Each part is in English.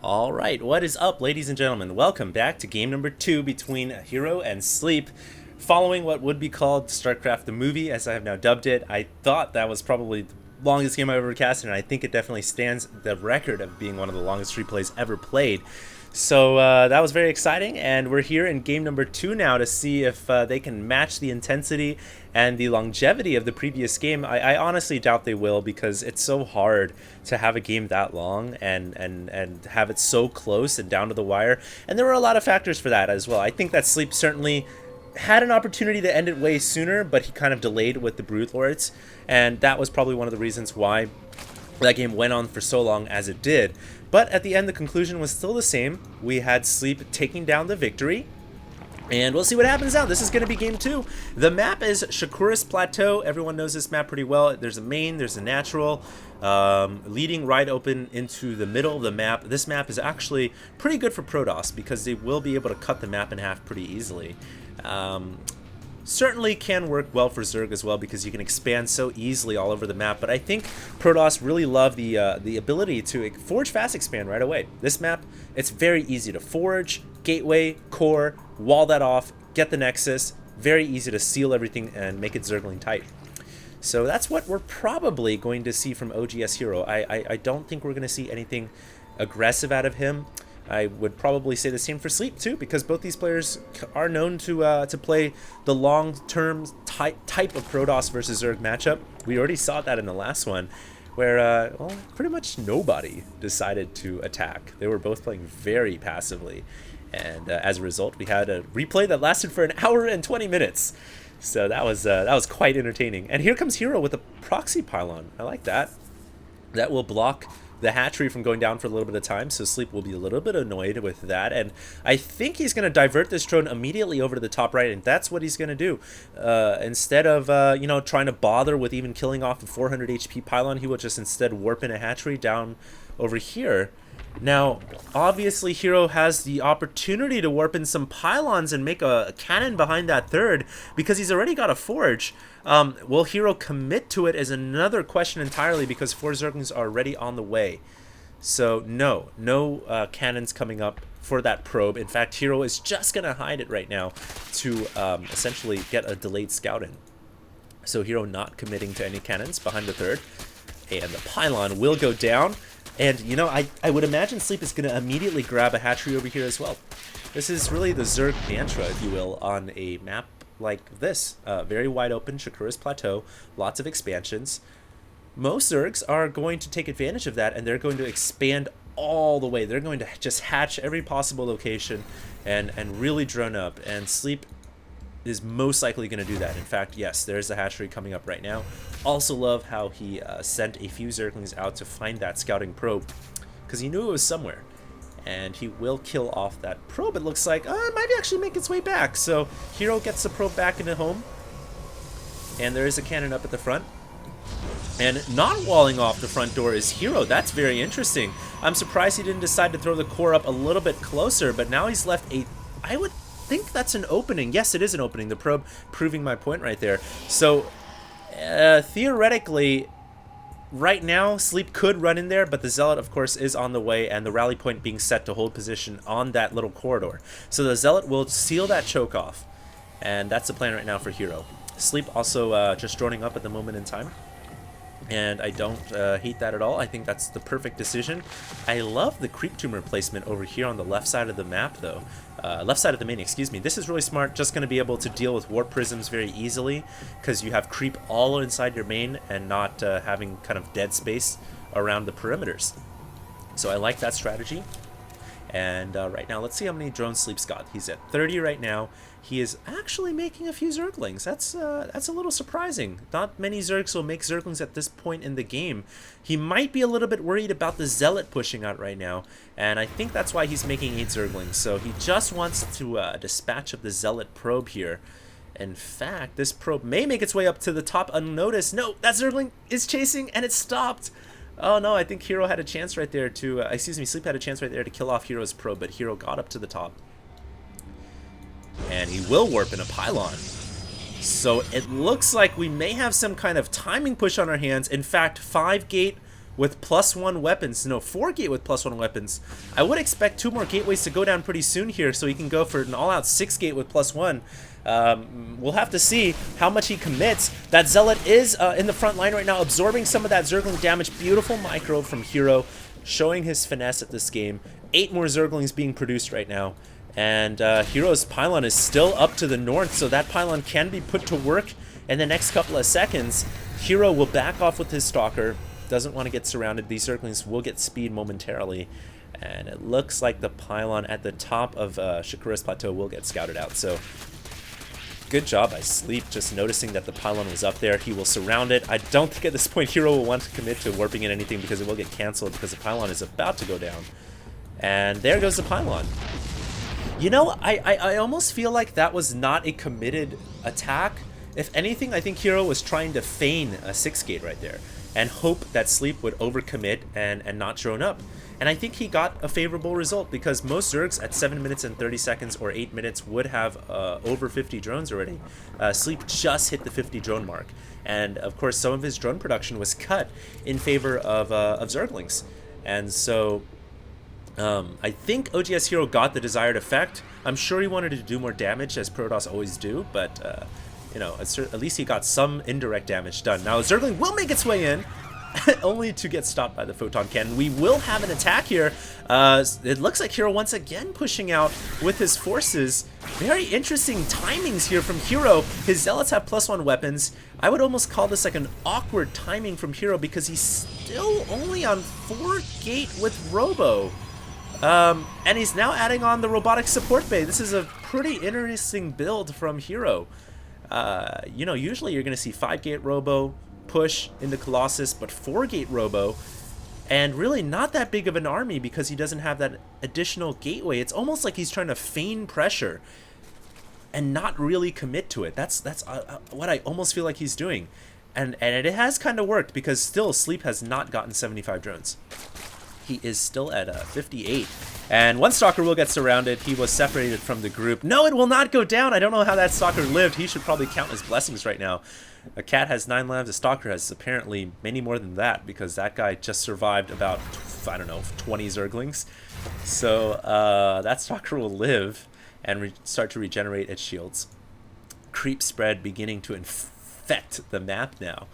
Alright, what is up, ladies and gentlemen? Welcome back to game number 2 between Hero and Sleep. Following what would be called Starcraft the movie, as I have now dubbed it. I thought that was probably the longest game I've ever cast, and I think it definitely stands the record of being one of the longest replays ever played. So that was very exciting, and we're here in game number 2 now to see if they can match the intensity and the longevity of the previous game. I honestly doubt they will, because it's so hard to have a game that long and have it so close and down to the wire. And there were a lot of factors for that as well. I think that Sleep certainly had an opportunity to end it way sooner, but he kind of delayed with the Brood Lords, and that was probably one of the reasons why that game went on for so long as it did. But at the end, the conclusion was still the same. We had Sleep taking down the victory, and we'll see what happens now. This is going to be game 2. The map is Shakuris Plateau. Everyone knows this map pretty well. There's a main, there's a natural, leading right open into the middle of the map. This map is actually pretty good for Protoss because they will be able to cut the map in half pretty easily. Certainly can work well for Zerg as well, because you can expand so easily all over the map. But I think Protoss really love the ability to forge fast expand right away. This map, it's very easy to forge, gateway, core, wall that off, get the nexus. Very easy to seal everything and make it Zergling tight. So that's what we're probably going to see from oGs.Hero. I don't think we're going to see anything aggressive out of him. I would probably say the same for Sleep too, because both these players are known to play the long-term type of Protoss versus Zerg matchup. We already saw that in the last one, where well, pretty much nobody decided to attack. They were both playing very passively, and as a result, we had a replay that lasted for an hour and 20 minutes. So that was quite entertaining. And here comes Hero with a proxy pylon. I like that. That will block the hatchery from going down for a little bit of time, so Sleep will be a little bit annoyed with that. And I think he's going to divert this drone immediately over to the top right, and that's what he's going to do. Instead of you know, trying to bother with even killing off a 400 HP pylon, he will just instead warp in a hatchery down over here. Now, obviously, Hero has the opportunity to warp in some pylons and make a cannon behind that third, because he's already got a forge. Will Hero commit to it is another question entirely, because 4 Zerglings are already on the way. So no cannons coming up for that probe. In fact, Hero is just going to hide it right now to essentially get a delayed scout in. So Hero not committing to any cannons behind the third. And the pylon will go down. And, you know, I would imagine Sleep is going to immediately grab a hatchery over here as well. This is really the Zerg mantra, if you will, on a map like this. Very wide open, Shakuris Plateau, lots of expansions. Most Zergs are going to take advantage of that, and they're going to expand all the way. They're going to just hatch every possible location and really drone up. And Sleep is most likely going to do that. In fact, yes, there's the hatchery coming up right now. Also love how he sent a few Zerglings out to find that scouting probe, because he knew it was somewhere. And he will kill off that probe, it looks like. It might actually make its way back. So Hero gets the probe back into home. And there is a cannon up at the front. And not walling off the front door is Hero. That's very interesting. I'm surprised he didn't decide to throw the core up a little bit closer, but now he's left a... I would think that's an opening. Yes, it is an opening. The probe proving my point right there. So theoretically, right now, Sleep could run in there, but the Zealot, of course, is on the way, and the rally point being set to hold position on that little corridor. So the Zealot will seal that choke off, and that's the plan right now for Hero. Sleep also just droning up at the moment in time, and I don't hate that at all. I think that's the perfect decision. I love the creep tumor placement over here on the left side of the map, though. Left side of the main, excuse me. This is really smart, just going to be able to deal with warp prisms very easily, because you have creep all inside your main and not having kind of dead space around the perimeters. So I like that strategy. And right now, let's see how many drones Sleep's got. He's at 30 right now. He is actually making a few Zerglings. That's a little surprising. Not many Zergs will make Zerglings at this point in the game. He might be a little bit worried about the Zealot pushing out right now, and I think that's why he's making 8 Zerglings. So he just wants to dispatch of the Zealot probe here. In fact, this probe may make its way up to the top unnoticed. No, that Zergling is chasing, and it stopped. Oh no, I think Hero had a chance right there to, Sleep had a chance right there to kill off Hero's probe, but Hero got up to the top. And he will warp in a pylon. So it looks like we may have some kind of timing push on our hands. In fact, 5 gate with +1 weapons. No, 4 gate with +1 weapons. I would expect 2 more gateways to go down pretty soon here, so he can go for an all-out 6 gate with +1. We'll have to see how much he commits. That Zealot is in the front line right now, absorbing some of that Zergling damage. Beautiful micro from Hero, showing his finesse at this game. 8 more Zerglings being produced right now. And Hero's pylon is still up to the north, so that pylon can be put to work in the next couple of seconds. Hero will back off with his Stalker. Doesn't want to get surrounded. These Zerglings will get speed momentarily. And it looks like the pylon at the top of Shakura's Plateau will get scouted out. So good job by Sleep, just noticing that the pylon was up there. He will surround it. I don't think at this point Hero will want to commit to warping in anything because it will get canceled because the pylon is about to go down. And there goes the pylon. You know, I almost feel like that was not a committed attack. If anything, I think Hero was trying to feign a 6 gate right there and hope that Sleep would overcommit and not drone up. And I think he got a favorable result because most Zergs at 7 minutes and 30 seconds or 8 minutes would have over 50 drones already. Sleep just hit the 50 drone mark. And of course, some of his drone production was cut in favor of Zerglings. And so I think oGs.Hero got the desired effect. I'm sure he wanted to do more damage, as Protoss always do, but you know, at least he got some indirect damage done. Now, Zergling will make its way in, only to get stopped by the Photon Cannon. We will have an attack here. It looks like Hero once again pushing out with his forces. Very interesting timings here from Hero. His Zealots have +1 weapons. I would almost call this like an awkward timing from Hero because he's still only on 4 gate with Robo. And he's now adding on the robotic support bay. This is a pretty interesting build from Hero. You know, usually you're going to see 5 gate Robo, push into Colossus, but 4 gate Robo, and really not that big of an army because he doesn't have that additional gateway. It's almost like he's trying to feign pressure and not really commit to it. That's what I almost feel like he's doing. And it has kind of worked because still Sleep has not gotten 75 drones. He is still at 58. And one Stalker will get surrounded. He was separated from the group. No, it will not go down. I don't know how that Stalker lived. He should probably count his blessings right now. A cat has 9 lives. A Stalker has apparently many more than that because that guy just survived about, I don't know, 20 Zerglings. So that Stalker will live and start to regenerate its shields. Creep spread beginning to infect the map now.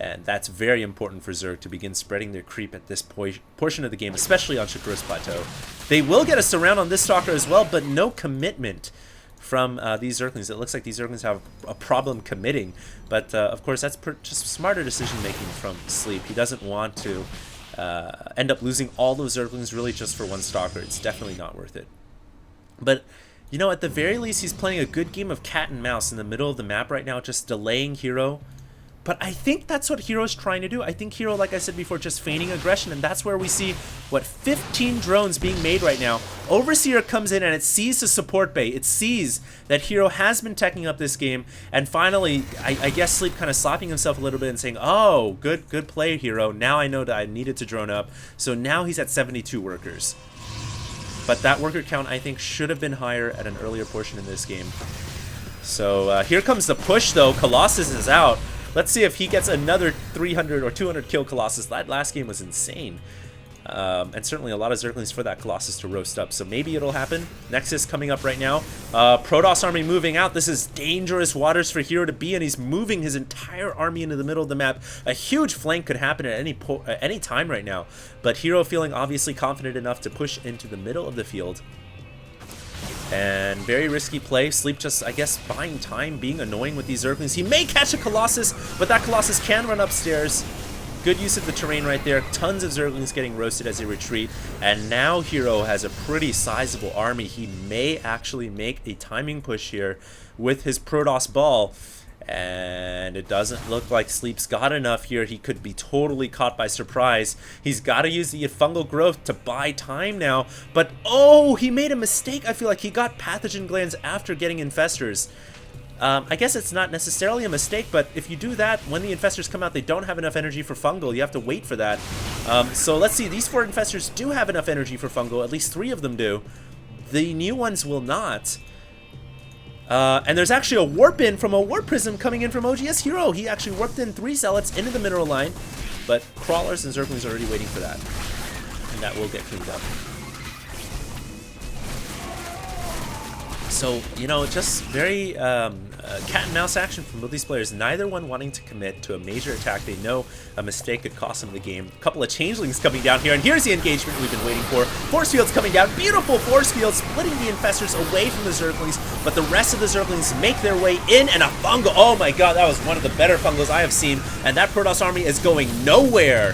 And that's very important for Zerg to begin spreading their creep at this portion of the game, especially on Shakura's Plateau. They will get a surround on this Stalker as well, but no commitment from these Zerglings. It looks like these Zerglings have a problem committing, but of course that's just smarter decision making from Sleep. He doesn't want to end up losing all those Zerglings really just for one Stalker. It's definitely not worth it. But you know, at the very least, he's playing a good game of cat and mouse in the middle of the map right now, just delaying Hero. But I think that's what Hero's trying to do. I think Hero, like I said before, just feigning aggression, and that's where we see, what, 15 drones being made right now. Overseer comes in and it sees the support bay. It sees that Hero has been teching up this game, and finally, I guess Sleep kind of slapping himself a little bit and saying, oh, good play, Hero. Now I know that I needed to drone up. So now he's at 72 workers. But that worker count, I think, should have been higher at an earlier portion in this game. So here comes the push, though. Colossus is out. Let's see if he gets another 300 or 200 kill Colossus. That last game was insane. And certainly a lot of Zerglings for that Colossus to roast up. So maybe it'll happen. Nexus coming up right now. Protoss army moving out. This is dangerous waters for Hero to be in. He's moving his entire army into the middle of the map. A huge flank could happen at any time right now. But Hero feeling obviously confident enough to push into the middle of the field. And very risky play. Sleep just, I guess, buying time, being annoying with these Zerglings. He may catch a Colossus, but that Colossus can run upstairs. Good use of the terrain right there. Tons of Zerglings getting roasted as they retreat. And now Hero has a pretty sizable army. He may actually make a timing push here with his Protoss ball. And it doesn't look like Sleep's got enough here. He could be totally caught by surprise. He's got to use the fungal growth to buy time now. But, oh, he made a mistake. I feel like he got pathogen glands after getting infestors. I guess it's not necessarily a mistake, but if you do that, when the infestors come out, they don't have enough energy for fungal. You have to wait for that. So let's see. These 4 infestors do have enough energy for fungal. At least 3 of them do. The new ones will not. And there's actually a warp in from a warp prism coming in from oGs.Hero. He actually warped in 3 zealots into the mineral line. but Crawlers and Zerglings are already waiting for that. And that will get cleaned up. So, you know, just very cat and mouse action from both these players. Neither one wanting to commit to a major attack. They know a mistake could cost them the game. A couple of changelings coming down here, and here's the engagement we've been waiting for. Force fields coming down. Beautiful force fields splitting the infestors away from the Zerglings, but the rest of the Zerglings make their way in, and a fungal. Oh my god, that was one of the better fungals I have seen, and that Protoss army is going nowhere.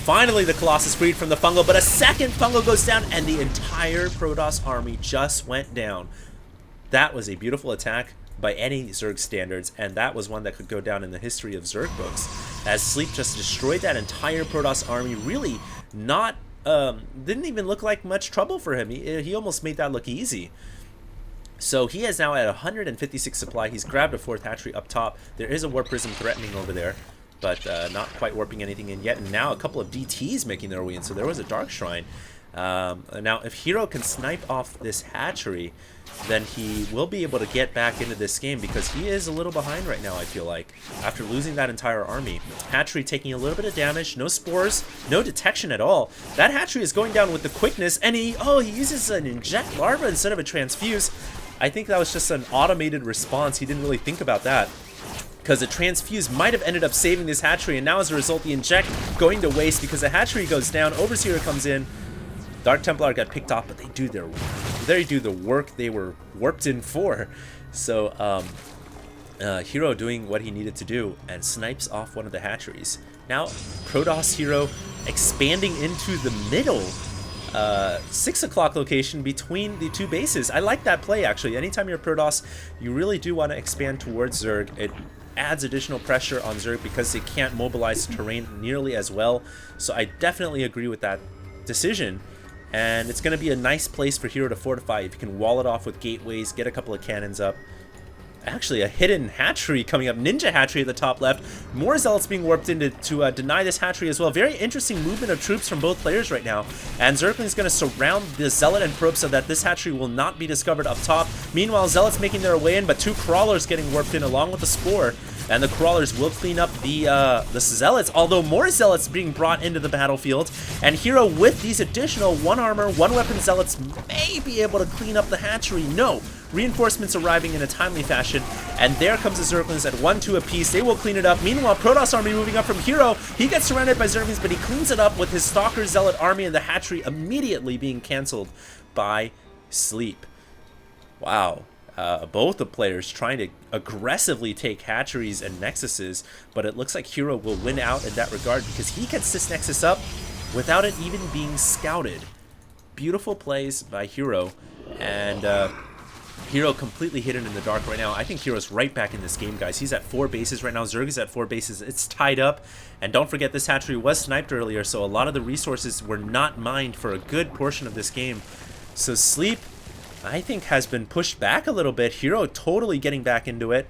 Finally, the Colossus freed from the fungal, but a second fungal goes down, and the entire Protoss army just went down. That was a beautiful attack by any Zerg standards, and that was one that could go down in the history of Zerg books, as Sleep just destroyed that entire Protoss army. Really not, didn't even look like much trouble for him. He almost made that look easy. So he is now at 156 supply. He's grabbed a 4th hatchery up top. There is a Warp Prism threatening over there, but not quite warping anything in yet. And now a couple of DTs making their way in. So there was a Dark Shrine. Now, if Hero can snipe off this hatchery, then he will be able to get back into this game, because he is a little behind right now, I feel like, after losing that entire army. Hatchery taking a little bit of damage, no spores, no detection at all. That hatchery is going down with the quickness, and he uses an inject larva instead of a transfuse. I think that was just an automated response. He didn't really think about that, because the transfuse might have ended up saving this hatchery, and now as a result the inject going to waste because the hatchery goes down. Overseer comes in. Dark Templar got picked off, but they do the work they were warped in for. So Hero doing what he needed to do and snipes off one of the hatcheries. Now Protoss Hero expanding into the middle 6 o'clock location between the two bases. I like that play, actually. Anytime you're Protoss, you really do want to expand towards Zerg. It adds additional pressure on Zerg because they can't mobilize terrain nearly as well. So I definitely agree with that decision. And it's going to be a nice place for Hero to fortify if you can wall it off with gateways, get a couple of cannons up. Actually, a hidden hatchery coming up, Ninja Hatchery at the top left. More Zealots being warped in to deny this hatchery as well. Very interesting movement of troops from both players right now. And Zergling's going to surround the Zealot and Probe so that this hatchery will not be discovered up top. Meanwhile, Zealots making their way in, but 2 Crawlers getting warped in along with the Spore. And the Crawlers will clean up the Zealots, although more Zealots being brought into the battlefield. And Hero, with these additional 1 armor, 1 weapon Zealots, may be able to clean up the hatchery. No. Reinforcements arriving in a timely fashion, and there comes the Zerglings at 1-2 apiece. They will clean it up. Meanwhile, Protoss army moving up from Hero. He gets surrounded by Zerglings, but he cleans it up with his Stalker Zealot army, and the hatchery immediately being cancelled by Sleep. Wow. Both the players trying to aggressively take hatcheries and nexuses, but it looks like Hero will win out in that regard because he gets this nexus up without it even being scouted. Beautiful plays by Hero, and Hero completely hidden in the dark right now. I think Hero's right back in this game, guys. He's at 4 bases right now. Zerg is at 4 bases. It's tied up. And don't forget, this hatchery was sniped earlier, so a lot of the resources were not mined for a good portion of this game. So Sleep, I think, has been pushed back a little bit. Hero totally getting back into it.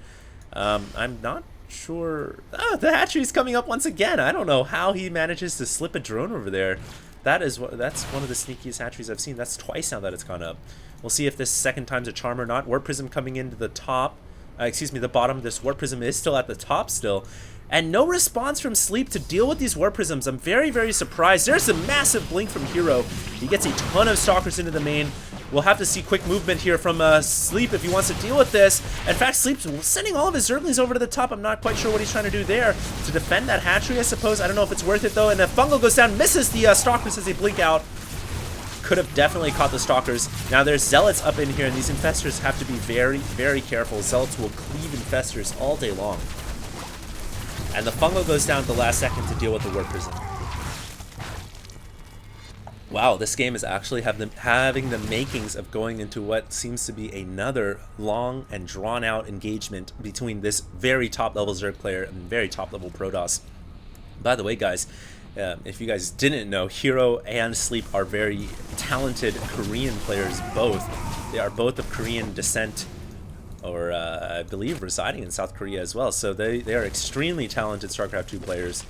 I'm not sure. Oh, the hatchery's coming up once again. I don't know how he manages to slip a drone over there. That's one of the sneakiest hatcheries I've seen. That's twice now that it's gone up. We'll see if this second time's a charm or not. Warp Prism coming into the top. The bottom. This Warp Prism is still at the top still. And no response from Sleep to deal with these Warp Prisms. I'm very, very surprised. There's a massive blink from Hero. He gets a ton of Stalkers into the main. We'll have to see quick movement here from Sleep if he wants to deal with this. In fact, Sleep's sending all of his Zerglings over to the top. I'm not quite sure what he's trying to do there. To defend that hatchery, I suppose. I don't know if it's worth it, though. And the Fungal goes down, misses the Stalkers as they blink out. Could have definitely caught the Stalkers. Now there's Zealots up in here, and these Infestors have to be very, very careful. Zealots will cleave Infestors all day long. And the Fungal goes down at the last second to deal with the Warp Prism. Wow, this game is actually having the makings of going into what seems to be another long and drawn-out engagement between this very top-level Zerg player and very top-level Protoss. By the way, guys, if you guys didn't know, Hero and Sleep are very talented Korean players both. They are both of Korean descent, or I believe residing in South Korea as well. So they are extremely talented StarCraft 2 players.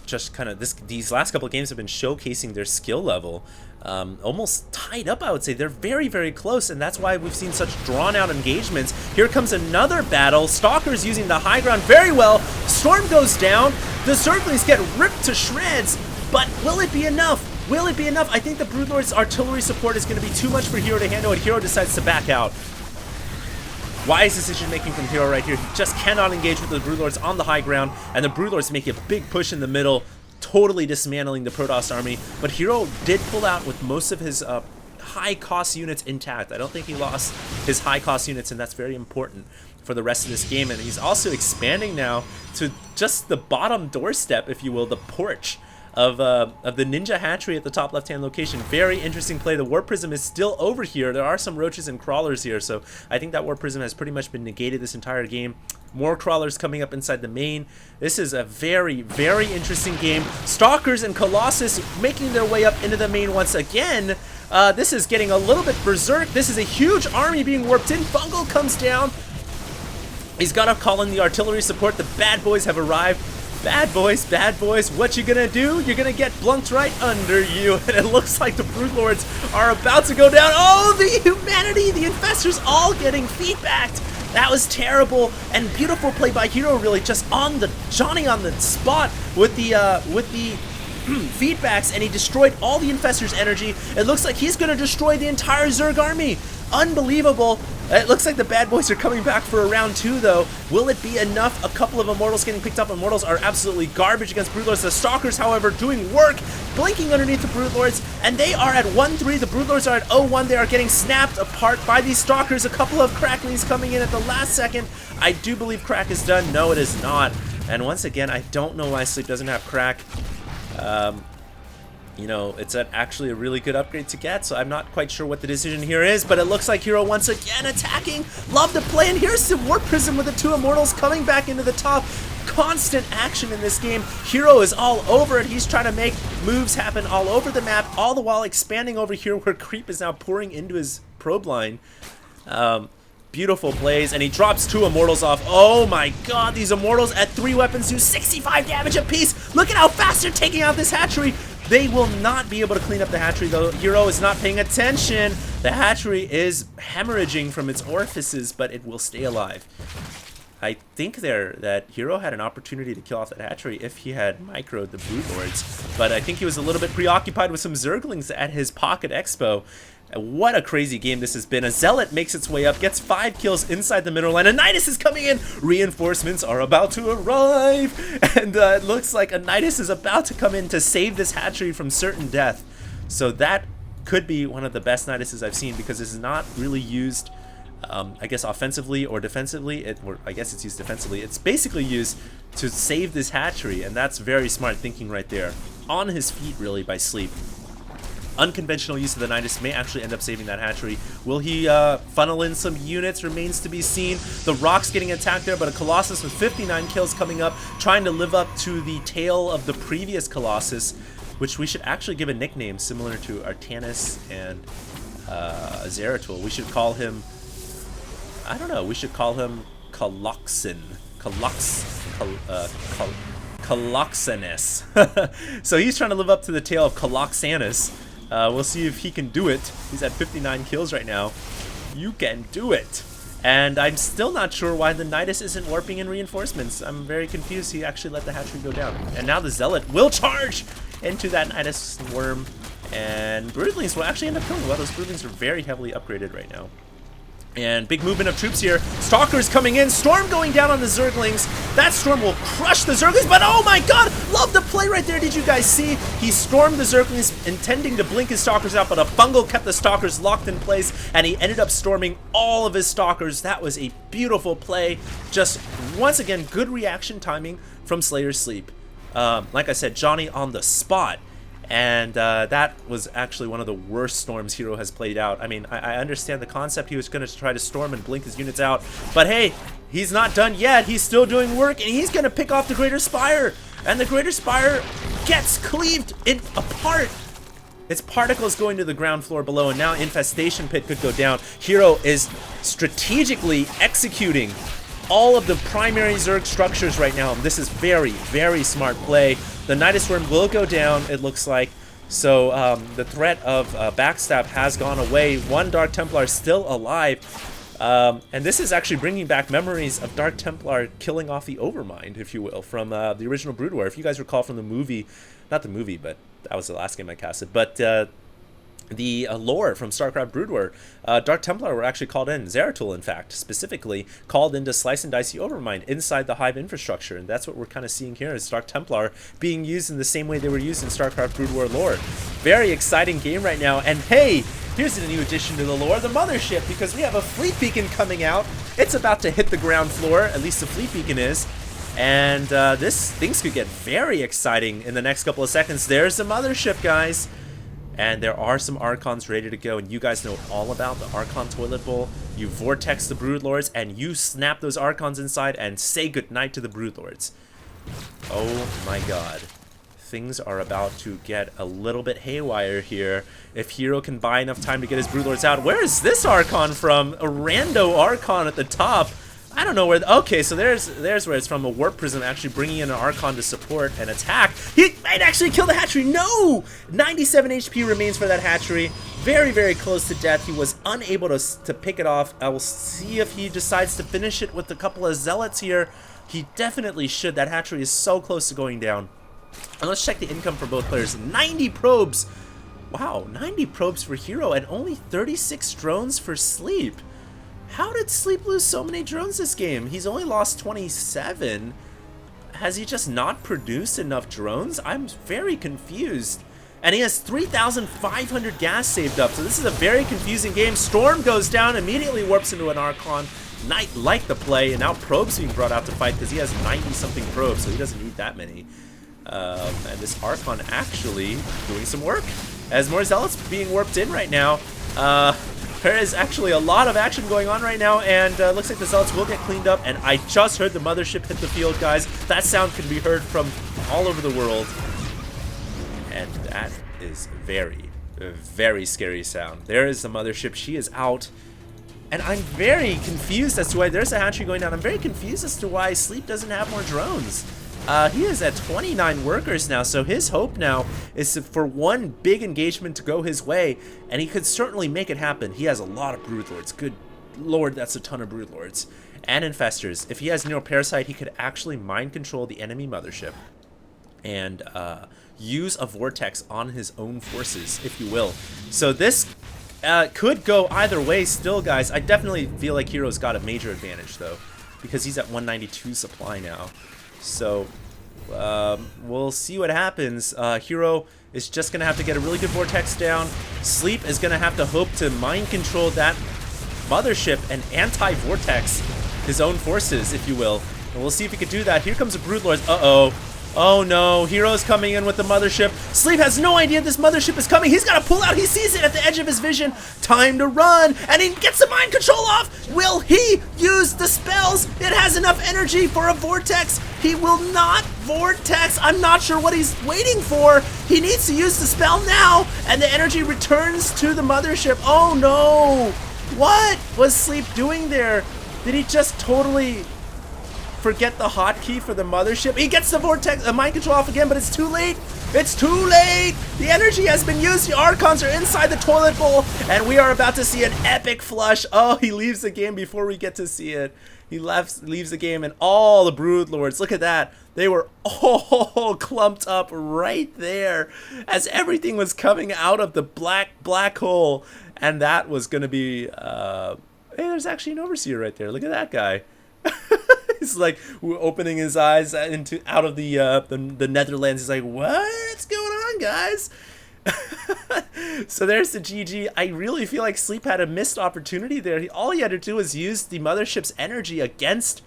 Just kind of these last couple of games have been showcasing their skill level. Almost tied up, I would say. They're very, very close, and that's why we've seen such drawn-out engagements. Here comes another battle. Stalker's using the high ground very well. Storm goes down. The Zerglings get ripped to shreds, but will it be enough? Will it be enough? I think the Broodlord's artillery support is going to be too much for Hero to handle, and Hero decides to back out. Wise decision making from Hero right here. He just cannot engage with the Broodlords on the high ground, and the Broodlords make a big push in the middle, totally dismantling the Protoss army. But Hero did pull out with most of his high cost units intact. I don't think he lost his high cost units, and that's very important for the rest of this game. And he's also expanding now to just the bottom doorstep, if you will, the porch of the Ninja Hatchery at the top left-hand location. Very interesting play. The Warp Prism is still over here. There are some roaches and crawlers here, so I think that Warp Prism has pretty much been negated this entire game. More crawlers coming up inside the main. This is a very, very interesting game. Stalkers and Colossus making their way up into the main once again. This is getting a little bit berserk. This is a huge army being warped in. Fungal comes down. He's got to call in the artillery support. The bad boys have arrived. Bad boys, what you gonna do? You're gonna get blunked right under you, and it looks like the Broodlords are about to go down. Oh, the humanity, the infestors all getting feedbacked. That was terrible and beautiful play by Hero, really, just on the Johnny on the spot with the feedbacks, and he destroyed all the infestors' energy. It looks like he's gonna destroy the entire Zerg army. Unbelievable. It looks like the bad boys are coming back for a round 2, though. Will it be enough? A couple of Immortals getting picked up. Immortals are absolutely garbage against Broodlords. The Stalkers, however, doing work, blinking underneath the Broodlords, and they are at 1-3. The Broodlords are at 0-1. They are getting snapped apart by these Stalkers. A couple of Cracklings coming in at the last second. I do believe Crack is done. No, it is not. And once again, I don't know why Sleep doesn't have Crack. You know, it's actually a really good upgrade to get, so I'm not quite sure what the decision here is, but it looks like Hero once again attacking. Love the play, and here's some Warp Prism with the 2 Immortals coming back into the top. Constant action in this game. Hero is all over it. He's trying to make moves happen all over the map, all the while expanding over here where Creep is now pouring into his probe line. Beautiful plays, and he drops 2 Immortals off. Oh my god, these Immortals at 3 weapons do 65 damage apiece. Look at how fast they're taking out this hatchery. They will not be able to clean up the hatchery, though. Hero is not paying attention. The hatchery is hemorrhaging from its orifices, but it will stay alive. I think there that Hero had an opportunity to kill off that hatchery if he had microed the Broodlords, but I think he was a little bit preoccupied with some Zerglings at his Pocket Expo. What a crazy game this has been. A Zealot makes its way up, gets 5 kills inside the middle line. A Nidus is coming in. Reinforcements are about to arrive. And it looks like a Nidus is about to come in to save this hatchery from certain death. So that could be one of the best Niduses I've seen, because this is not really used, I guess, offensively or defensively. Or I guess it's used defensively. It's basically used to save this hatchery, and that's very smart thinking right there. On his feet, really, by Sleep. Unconventional use of the Nidus may actually end up saving that hatchery. Will he funnel in some units? Remains to be seen. The Rock's getting attacked there, but a Colossus with 59 kills coming up, trying to live up to the tale of the previous Colossus, which we should actually give a nickname similar to Artanis and Zeratul. We should call him, I don't know, we should call him Caloxin. Caloxanus. So he's trying to live up to the tale of Caloxanus. We'll see if he can do it. He's at 59 kills right now. You can do it. And I'm still not sure why the Nidus isn't warping in reinforcements. I'm very confused. He actually let the hatchery go down. And now the Zealot will charge into that Nidus worm. And Broodlings will actually end up killing. Well, those Broodlings are very heavily upgraded right now. And big movement of troops here. Stalkers coming in. Storm going down on the Zerglings. That Storm will crush the Zerglings, but oh my god! Love the play right there. Did you guys see? He stormed the Zerglings, intending to blink his Stalkers out, but a Fungal kept the Stalkers locked in place, and he ended up storming all of his Stalkers. That was a beautiful play. Just, once again, good reaction timing from SlayerS.Sleep. Like I said, Johnny on the spot. And that was actually one of the worst storms Hero has played out. I mean, I understand the concept. He was going to try to storm and blink his units out. But hey, he's not done yet. He's still doing work, and he's going to pick off the Greater Spire. And the Greater Spire gets cleaved apart. Its particles going to the ground floor below, and now Infestation Pit could go down. Hero is strategically executing all of the primary Zerg structures right now. And this is very, very smart play. The Nidus Worm will go down, it looks like. So the threat of backstab has gone away. One Dark Templar still alive. And this is actually bringing back memories of Dark Templar killing off the Overmind, if you will, from the original Brood War. If you guys recall from the movie, not the movie, but that was the last game I casted, but the lore from Starcraft Brood War, Dark Templar were actually called in, Zeratul in fact, specifically called in to slice and dice the Overmind inside the Hive infrastructure, and that's what we're kind of seeing here is Dark Templar being used in the same way they were used in Starcraft Brood War lore. Very exciting game right now, and hey, here's a new addition to the lore, the Mothership, because we have a Fleet Beacon coming out. It's about to hit the ground floor, at least the Fleet Beacon is, and things could get very exciting in the next couple of seconds. There's the Mothership, guys. And there are some Archons ready to go, and you guys know all about the Archon Toilet Bowl. You vortex the Broodlords, and you snap those Archons inside and say goodnight to the Broodlords. Oh my god. Things are about to get a little bit haywire here. If Hero can buy enough time to get his Broodlords out. Where is this Archon from? A rando Archon at the top. I don't know where. Okay, so there's where it's from. A Warp Prism actually bringing in an Archon to support and attack. He might actually kill the hatchery. No! 97 HP remains for that hatchery. Very, very close to death. He was unable to pick it off. I will see if he decides to finish it with a couple of Zealots here. He definitely should. That hatchery is so close to going down. And let's check the income for both players. 90 probes. Wow, 90 probes for Hero and only 36 drones for Sleep. How did Sleep lose so many drones this game? He's only lost 27. Has he just not produced enough drones? I'm very confused. And he has 3,500 gas saved up, so this is a very confusing game. Storm goes down, immediately warps into an Archon. Knight liked the play, and now Probe's being brought out to fight because he has 90-something probes, so he doesn't need that many. And this Archon actually doing some work. As more Zealots being warped in right now. There is actually a lot of action going on right now, and looks like the Zealots will get cleaned up, and I just heard the Mothership hit the field, guys. That sound can be heard from all over the world, and that is very, very scary sound. There is the Mothership. She is out, and I'm very confused as to why there's a hatchery going down. I'm very confused as to why Sleep doesn't have more drones. He is at 29 workers now, so his hope now is for one big engagement to go his way, and he could certainly make it happen. He has a lot of Broodlords. Good lord, that's a ton of Broodlords. And Infestors. If he has Neuroparasite, he could actually mind control the enemy Mothership and use a Vortex on his own forces, if you will. So this could go either way still, guys. I definitely feel like Hero's got a major advantage, though, because he's at 192 supply now. So we'll see what happens. Hero is just going to have to get a really good Vortex down. Sleep is going to have to hope to mind control that Mothership and anti-Vortex his own forces, if you will. And we'll see if he can do that. Here comes a Broodlord. Uh-oh. Oh no, Hero's coming in with the Mothership. Sleep has no idea this Mothership is coming. He's got to pull out. He sees it at the edge of his vision. Time to run. And he gets the mind control off. Will he use the spells? It has enough energy for a Vortex. He will not Vortex. I'm not sure what he's waiting for. He needs to use the spell now. And the energy returns to the Mothership. Oh no. What was Sleep doing there? Did he just totally forget the hotkey for the Mothership? He gets the Vortex, mind control off again, but it's too late. It's too late. The energy has been used. The Archons are inside the toilet bowl, and we are about to see an epic flush. Oh, he leaves the game before we get to see it. He leaves the game, and all the Broodlords, look at that. They were all clumped up right there as everything was coming out of the black hole, and that was going to be, hey, there's actually an Overseer right there. Look at that guy. He's like opening his eyes out of the Netherlands. He's like, what's going on, guys? So there's the GG. I really feel like Sleep had a missed opportunity there. All he had to do was use the Mothership's energy against,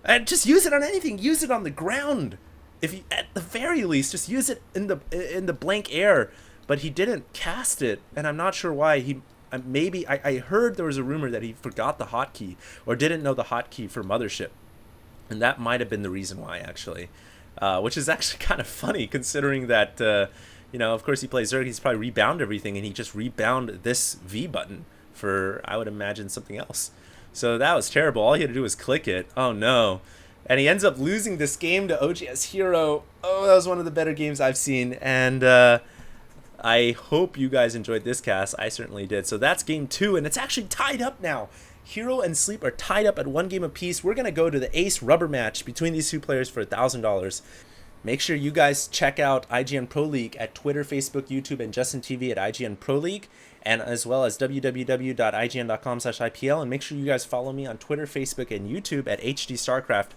and just use it on anything. Use it on the ground. If he, at the very least, just use it in the blank air. But he didn't cast it, and I'm not sure why. He maybe I heard there was a rumor that he forgot the hotkey or didn't know the hotkey for Mothership. And that might have been the reason why, actually. Which is actually kind of funny, considering that, you know, of course he plays Zerg, he's probably rebound everything, and he just rebound this V button for, I would imagine, something else. So that was terrible. All he had to do was click it. Oh, no. And he ends up losing this game to oGs.Hero. Oh, that was one of the better games I've seen. And I hope you guys enjoyed this cast. I certainly did. So that's game 2, and it's actually tied up now. Hero and Sleep are tied up at 1 game apiece. We're going to go to the ace rubber match between these two players for $1,000. Make sure you guys check out IGN Pro League at Twitter, Facebook, YouTube, and Justin TV at IGN Pro League, and as well as www.ign.com/IPL. And make sure you guys follow me on Twitter, Facebook, and YouTube at HD Starcraft.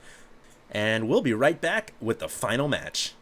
And we'll be right back with the final match.